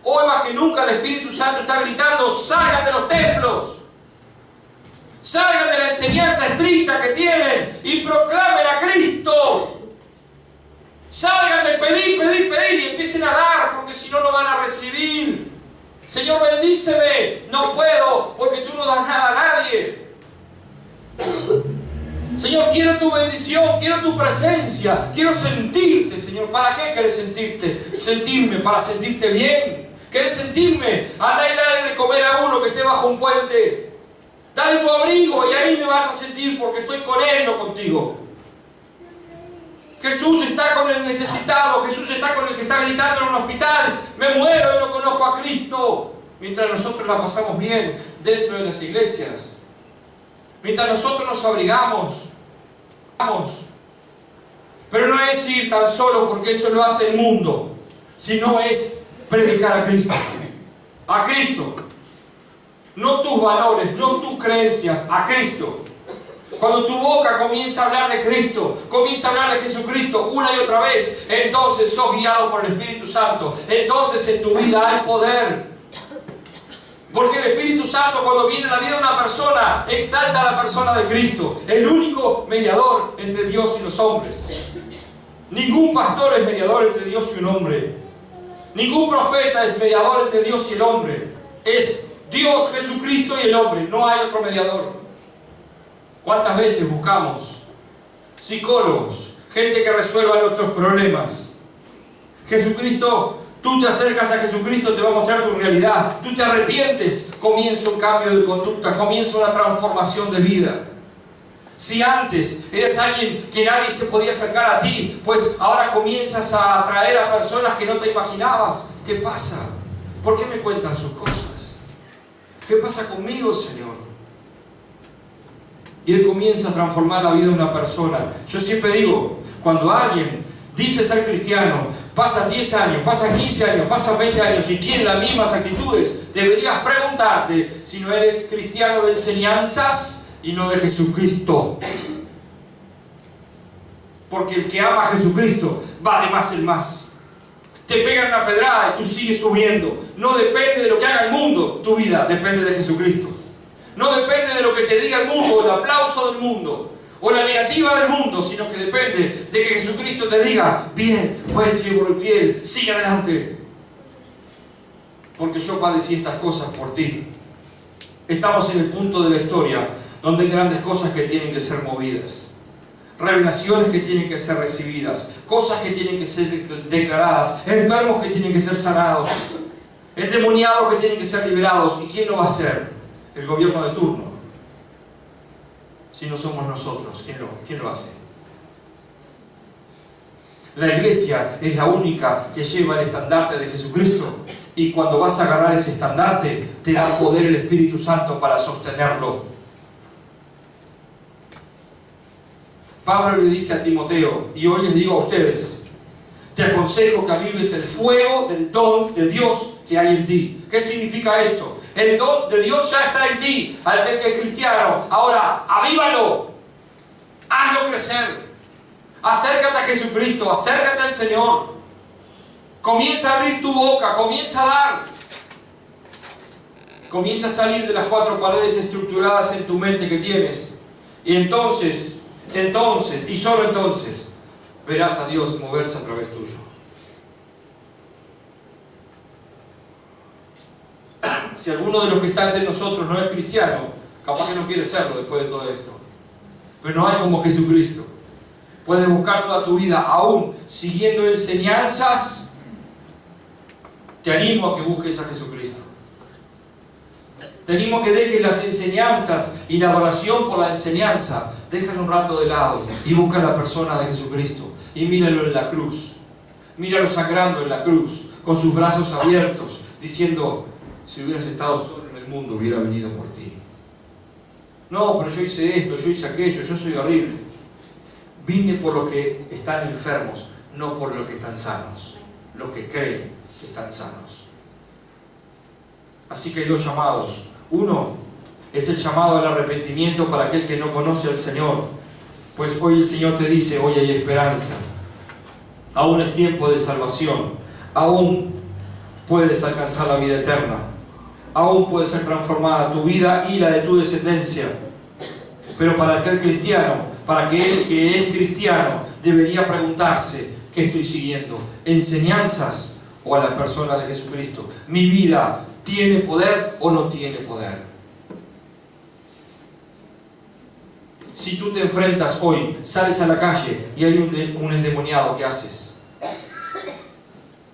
Hoy más que nunca el Espíritu Santo está gritando, salgan de los templos. Salgan de la enseñanza estricta que tienen y proclamen a Cristo. Salgan del pedir, pedir, pedir y empiecen a dar, porque si no, no van a recibir. Señor, bendíceme. No puedo, porque tú no das nada a nadie. Señor, quiero tu bendición, quiero tu presencia, quiero sentirte, Señor. ¿Para qué quieres sentirme? ¿Para sentirte bien? ¿Quieres sentirme? Anda y dale de comer a uno que esté bajo un puente. Dale tu abrigo y ahí me vas a sentir porque estoy con Él, no contigo. Jesús está con el necesitado, Jesús está con el que está gritando en un hospital, me muero y no conozco a Cristo. Mientras nosotros la pasamos bien dentro de las iglesias, mientras nosotros nos abrigamos, pero no es ir tan solo porque eso lo hace el mundo, sino es predicar a Cristo. A Cristo. No tus valores, no tus creencias, a Cristo. Cuando tu boca comienza a hablar de Cristo, comienza a hablar de Jesucristo una y otra vez, entonces sos guiado por el Espíritu Santo. Entonces en tu vida hay poder. Porque el Espíritu Santo, cuando viene en la vida de una persona, exalta a la persona de Cristo, el único mediador entre Dios y los hombres. Ningún pastor es mediador entre Dios y un hombre. Ningún profeta es mediador entre Dios y el hombre. Es Dios, Jesucristo y el hombre. No hay otro mediador. ¿Cuántas veces buscamos psicólogos, gente que resuelva nuestros problemas? Jesucristo, tú te acercas a Jesucristo, te va a mostrar tu realidad. Tú te arrepientes, comienza un cambio de conducta, comienza una transformación de vida. Si antes eres alguien que nadie se podía acercar a ti, pues ahora comienzas a atraer a personas que no te imaginabas. ¿Qué pasa? ¿Por qué me cuentan sus cosas? ¿Qué pasa conmigo, Señor? Y Él comienza a transformar la vida de una persona. Yo siempre digo, cuando alguien dice ser cristiano, pasan 10 años, pasan 15 años, pasan 20 años y tiene las mismas actitudes, deberías preguntarte si no eres cristiano de enseñanzas y no de Jesucristo. Porque el que ama a Jesucristo va de más en más. Te pegan una pedrada y tú sigues subiendo. No depende de lo que haga el mundo, tu vida depende de Jesucristo. No depende de lo que te diga el mundo, el aplauso del mundo, o la negativa del mundo, sino que depende de que Jesucristo te diga, bien, buen siervo y fiel, sigue adelante. Porque yo padecí estas cosas por ti. Estamos en el punto de la historia donde hay grandes cosas que tienen que ser movidas. Revelaciones que tienen que ser recibidas, cosas que tienen que ser declaradas, enfermos que tienen que ser sanados, endemoniados que tienen que ser liberados. ¿Y quién lo va a hacer? El gobierno de turno. Si no somos nosotros, ¿quién lo hace? La iglesia es la única que lleva el estandarte de Jesucristo. Y cuando vas a agarrar ese estandarte, te da poder el Espíritu Santo para sostenerlo. Pablo le dice a Timoteo, y hoy les digo a ustedes, te aconsejo que avives el fuego del don de Dios que hay en ti. ¿Qué significa esto? El don de Dios ya está en ti, al que es cristiano. Ahora, avívalo, hazlo crecer. Acércate a Jesucristo, acércate al Señor. Comienza a abrir tu boca, comienza a dar. Comienza a salir de las 4 paredes estructuradas en tu mente que tienes. Y entonces, y solo entonces, verás a Dios moverse a través tuyo. Si alguno de los que está entre nosotros no es cristiano, capaz que no quiere serlo después de todo esto. Pero no hay como Jesucristo. Puedes buscar toda tu vida aún siguiendo enseñanzas. Te animo a que busques a Jesucristo. Te animo a que dejes las enseñanzas y la adoración por la enseñanza. Déjalo un rato de lado y busca a la persona de Jesucristo. Y míralo en la cruz. Míralo sangrando en la cruz, con sus brazos abiertos, diciendo, si hubieras estado solo en el mundo, hubiera venido por ti. No, pero yo hice esto, yo hice aquello, yo soy horrible. Vine por los que están enfermos, no por los que están sanos. Los que creen que están sanos. Así que hay 2 llamados. Uno es el llamado al arrepentimiento para aquel que no conoce al Señor. Pues hoy el Señor te dice, hoy hay esperanza. Aún es tiempo de salvación. Aún puedes alcanzar la vida eterna. Aún puede ser transformada tu vida y la de tu descendencia. Pero para aquel cristiano, para aquel que es cristiano, debería preguntarse, ¿qué estoy siguiendo? ¿Enseñanzas o a la persona de Jesucristo? ¿Mi vida tiene poder o no tiene poder? Si tú te enfrentas hoy, sales a la calle y hay un endemoniado, ¿qué haces?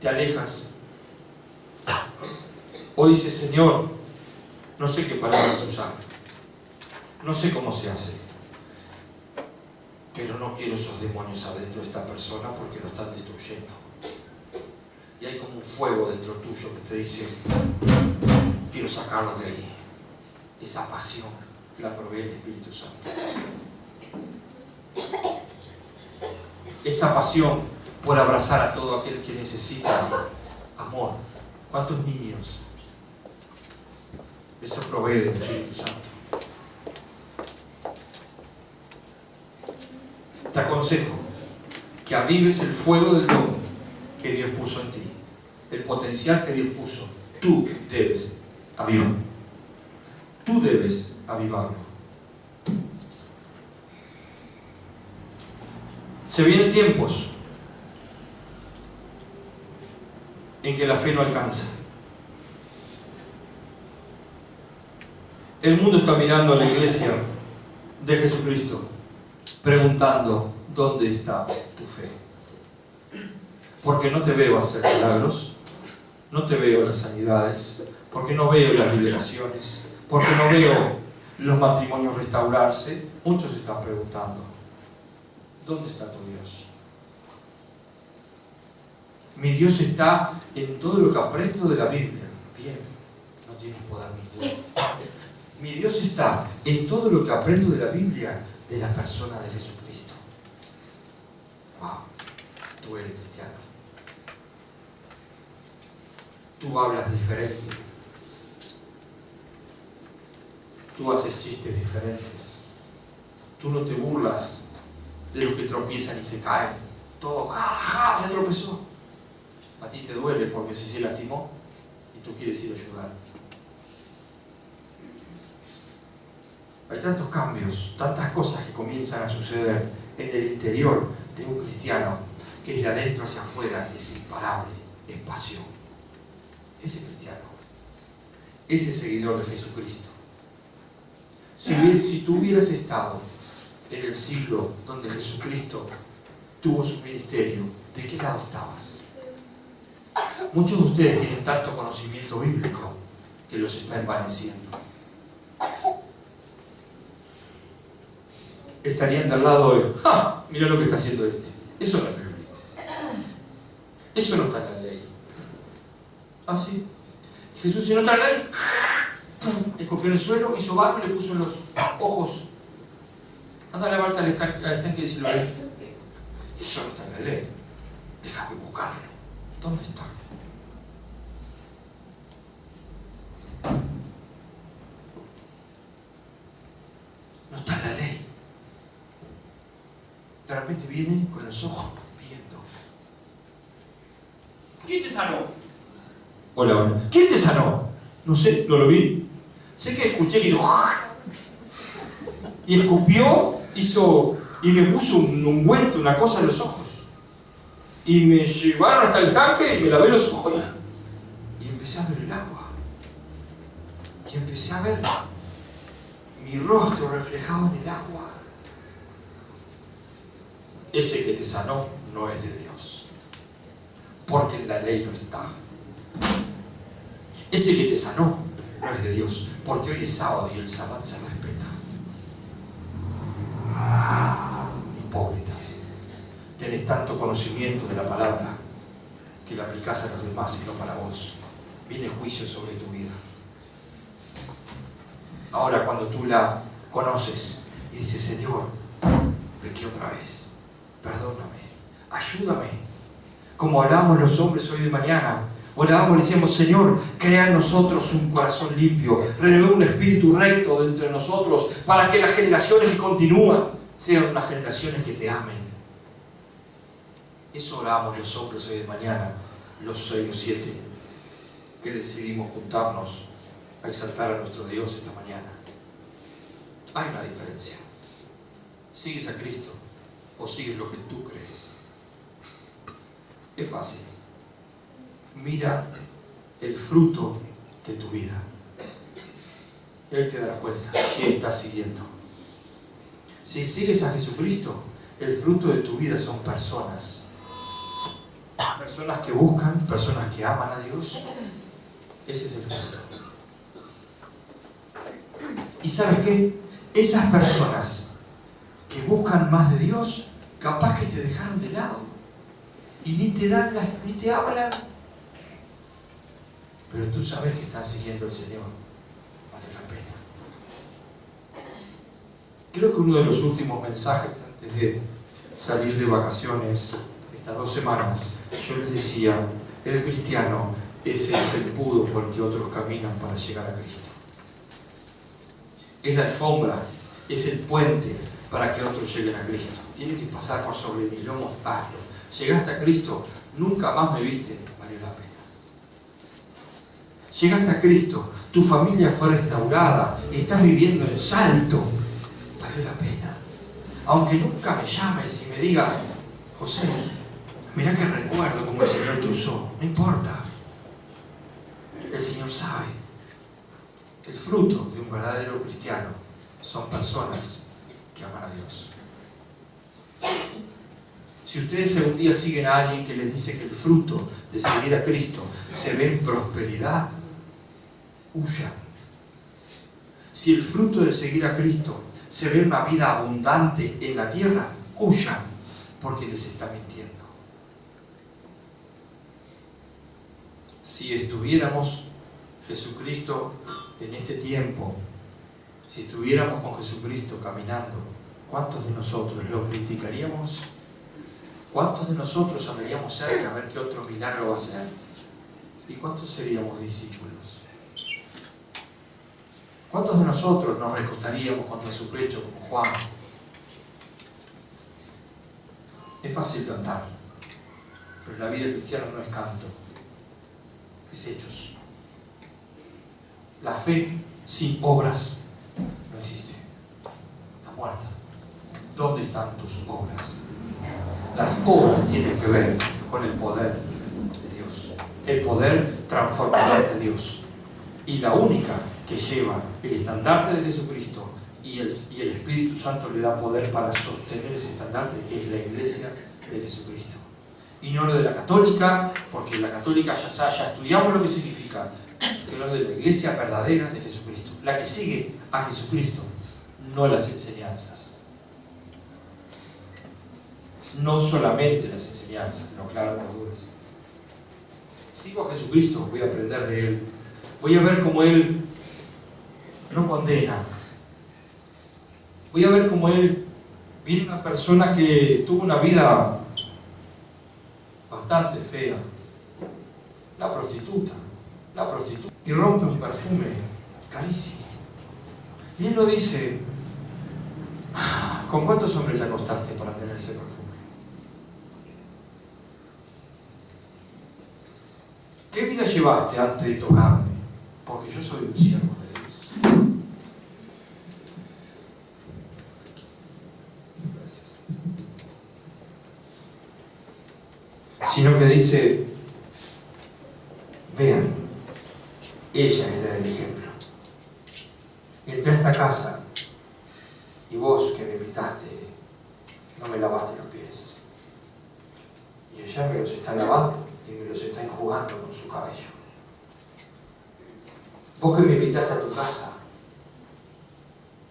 ¿Te alejas? O dices, Señor, no sé qué palabras usar. No sé cómo se hace, pero no quiero esos demonios adentro de esta persona porque lo están destruyendo. Y hay como un fuego dentro tuyo que te dice, quiero sacarlos de ahí. Esa pasión la provee el Espíritu Santo. Esa pasión por abrazar a todo aquel que necesita amor. ¿Cuántos niños? Eso provee del Espíritu Santo. Te aconsejo que avives el fuego del don que Dios puso en ti. El potencial que Dios puso. Tú debes avivarlo. Tú debes avivarlo. Se vienen tiempos en que la fe no alcanza. El mundo está mirando a la iglesia de Jesucristo, preguntando, ¿dónde está tu fe? Porque no te veo hacer milagros, no te veo las sanidades, porque no veo las liberaciones, porque no veo los matrimonios restaurarse. Muchos están preguntando, ¿dónde está tu Dios? Mi Dios está en todo lo que aprendo de la Biblia. Bien, no tienes poder ninguno. Mi Dios está en todo lo que aprendo de la Biblia, de la persona de Jesucristo. Wow, tú eres cristiano. Tú hablas diferente. Tú haces chistes diferentes. Tú no te burlas de los que tropiezan y se caen. Todo, ¡ah! Se tropezó. A ti te duele porque si se lastimó y tú quieres ir a ayudar. Hay tantos cambios, tantas cosas que comienzan a suceder en el interior de un cristiano que es de adentro hacia afuera, es imparable, es pasión. Ese cristiano, ese seguidor de Jesucristo. Si tú hubieras estado en el siglo donde Jesucristo tuvo su ministerio, ¿de qué lado estabas? Muchos de ustedes tienen tanto conocimiento bíblico que los está envaneciendo. Estarían del lado de, ¡ja! Mira lo que está haciendo este. Eso no es Biblia. Eso no está en la ley. ¿Ah, sí? Jesús, si no está en la ley, escogió en el suelo, hizo barro y le puso en los ojos. Anda a lavarte al estanque y decirlo a él. Eso no está en la ley. Déjame buscarlo. ¿Dónde está? No está en la ley. De repente viene con los ojos viendo. ¿Quién te sanó? Hola, hola. ¿Quién te sanó? No sé, no lo vi. Sé que escuché que hizo y escupió, hizo y me puso un ungüento, una cosa en los ojos. Y me llevaron hasta el tanque y me lavé los ojos. Y empecé a ver el agua. Y empecé a ver mi rostro reflejado en el agua. Ese que te sanó no es de Dios, porque en la ley no está. Ese que te sanó no es de Dios, porque hoy es sábado y el sábado se respeta. Hipócritas, tenés tanto conocimiento de la palabra que la aplicás a los demás y no para vos. Viene juicio sobre tu vida. Ahora cuando tú la conoces y dices, Señor, pequé otra vez. Perdóname, ayúdame. Como hablamos los hombres hoy de mañana, orábamos y decíamos, Señor, crea en nosotros un corazón limpio, renueva un espíritu recto dentro de nosotros, para que las generaciones que continúan sean unas generaciones que te amen. Eso orábamos los hombres hoy de mañana, los 6 o 7, que decidimos juntarnos a exaltar a nuestro Dios esta mañana. Hay una diferencia. ¿Sigues a Cristo o sigues lo que tú crees? Es fácil. Mira el fruto de tu vida y ahí te darás cuenta que estás siguiendo. Si sigues a Jesucristo, el fruto de tu vida son personas. Personas que buscan, personas que aman a Dios. Ese es el fruto. ¿Y sabes qué? Esas personas que buscan más de Dios, capaz que te dejaron de lado y ni te hablan, pero tú sabes que están siguiendo al Señor. Vale la pena. Creo que uno de los últimos mensajes antes de salir de vacaciones, estas 2 semanas, yo les decía, el cristiano es el felpudo por el que otros caminan para llegar a Cristo. Es la alfombra, es el puente para que otros lleguen a Cristo. Tiene que pasar por sobre mis lomos, hazlo. Llegaste a Cristo, nunca más me viste, valió la pena. Llegaste a Cristo, tu familia fue restaurada, estás viviendo en Salto, valió la pena. Aunque nunca me llames y me digas, José, mirá que recuerdo cómo el Señor te usó, no importa. El Señor sabe. El fruto de un verdadero cristiano son personas que aman a Dios. Si ustedes algún día siguen a alguien que les dice que el fruto de seguir a Cristo se ve en prosperidad, huyan. Si el fruto de seguir a Cristo se ve en una vida abundante en la tierra, huyan, porque les está mintiendo. Si estuviéramos Jesucristo en este tiempo, si estuviéramos con Jesucristo caminando, ¿cuántos de nosotros lo criticaríamos? ¿Cuántos de nosotros andaríamos cerca a ver qué otro milagro va a hacer? ¿Y cuántos seríamos discípulos? ¿Cuántos de nosotros nos recostaríamos contra su pecho como Juan? Es fácil cantar, pero la vida cristiana no es canto, es hechos. La fe sin obras no existe, está muerta. ¿Dónde están tus obras? Las obras tienen que ver con el poder de Dios, el poder transformador de Dios. Y la única que lleva el estandarte de Jesucristo y el Espíritu Santo le da poder para sostener ese estandarte, es la iglesia de Jesucristo. Y no lo de la católica, porque la católica ya estudiamos lo que significa, que lo de la iglesia verdadera de Jesucristo, la que sigue a Jesucristo, no las enseñanzas. No solamente las enseñanzas, no claro por dudas. Sigo a Jesucristo, voy a aprender de Él. Voy a ver cómo Él no condena. Voy a ver cómo Él viene una persona que tuvo una vida bastante fea. La prostituta, y rompe un perfume carísimo. Y Él no dice, ¿con cuántos hombres te acostaste para tener ese perfume? ¿Qué vida llevaste antes de tocarme? Porque yo soy un siervo de Dios. Gracias. Sino que dice, vean, ella era el ejemplo. Entré a esta casa y vos que me invitaste no me lavaste los pies. Y ella me los está lavando y me los está enjugando con su cabello. Vos que me invitaste a tu casa,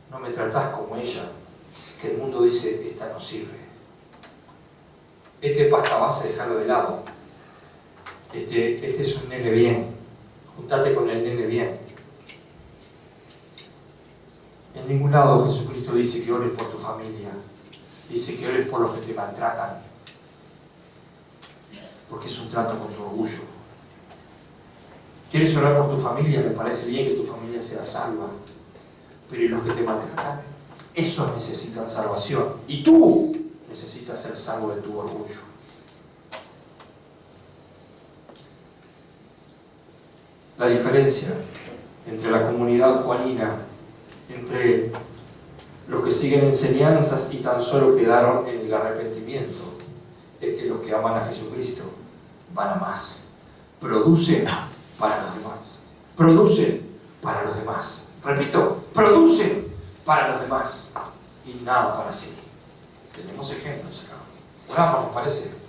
no me tratás como ella, que el mundo dice, esta no sirve. Este pasta base, dejarlo de lado. Este es un nene bien. Juntate con el nene bien. En ningún lado Jesucristo dice que ores por tu familia. Dice que ores por los que te maltratan. Porque es un trato con tu orgullo. ¿Quieres orar por tu familia? Me parece bien que tu familia sea salva. Pero ¿y los que te maltratan? Esos necesitan salvación. Y tú necesitas ser salvo de tu orgullo. La diferencia entre la comunidad juanina, entre los que siguen enseñanzas y tan solo quedaron en el arrepentimiento, es que los que aman a Jesucristo van a más. Producen para los demás. Producen para los demás. Repito, producen para los demás y nada para sí. Tenemos ejemplos acá. Oramos, ¿les parece?